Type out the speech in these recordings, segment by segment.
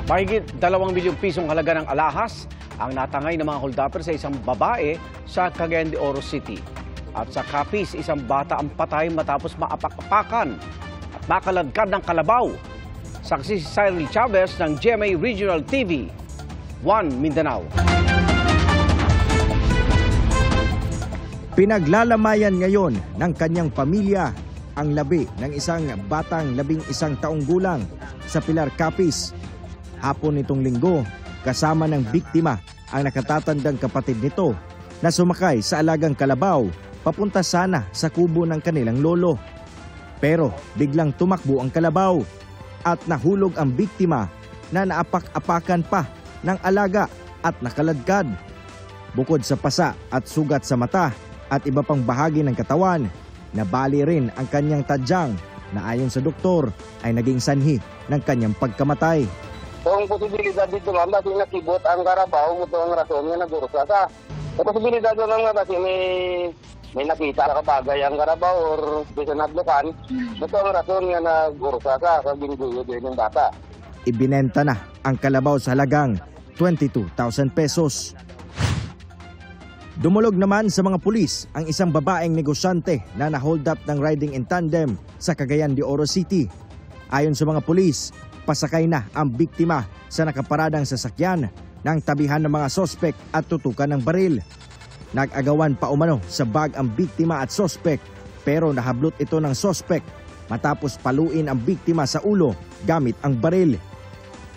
Mahigit 2 milyong pisong halaga ng alahas ang natangay ng mga holdapper sa isang babae sa Cagayan de Oro City. At sa Capiz, isang bata ang patay matapos maapak-apakan at makaladkad ng kalabaw. Saksi si Cyril Chavez ng GMA Regional TV, 1 Mindanao. Pinaglalamayan ngayon ng kanyang pamilya ang labi ng isang batang 11 taong gulang sa Pilar, Capiz. Hapon nitong linggo, kasama ng biktima ang nakatatandang kapatid nito na sumakay sa alagang kalabaw papunta sana sa kubo ng kanilang lolo. Pero biglang tumakbo ang kalabaw at nahulog ang biktima na naapak-apakan pa ng alaga at nakaladkad. Bukod sa pasa at sugat sa mata at iba pang bahagi ng katawan, nabali rin ang kanyang tadyang na ayon sa doktor ay naging sanhi ng kanyang pagkamatay. Ang posibilidad dito ma'am, kasi nakibot ang karabaw, ito ang rason niya nagursa ka. Ang posibilidad naman nga kasi may nakita na kabagay ang karabaw or bisa nadlukan, ito ang rason niya nagursa ka sa binuguyo din ng bata. Ibinenta na ang kalabaw sa halagang 22,000 pesos. Dumulog naman sa mga pulis ang isang babaeng negosyante na na-hold up ng riding in tandem sa Cagayan de Oro City. Ayon sa mga pulis, pasakay na ang biktima sa nakaparadang sasakyan ng tabihan ng mga sospek at tutukan ng baril. Nag-agawan pa umano sa bag ang biktima at sospek pero nahablot ito ng sospek matapos paluin ang biktima sa ulo gamit ang baril.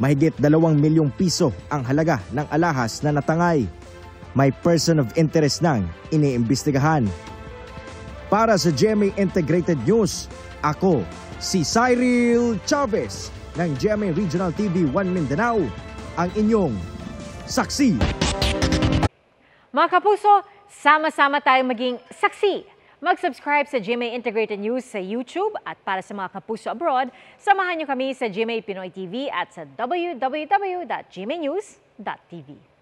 Mahigit 2 milyong piso ang halaga ng alahas na natangay. May person of interest nang iniimbestigahan. Para sa GMA Integrated News, ako si Cyril Chavez ng GMA Regional TV 1 Mindanao, ang inyong saksi. Mga kapuso, sama-sama tayong maging saksi. Mag-subscribe sa GMA Integrated News sa YouTube at para sa mga kapuso abroad, samahan niyo kami sa GMA Pinoy TV at sa www.gmanews.tv.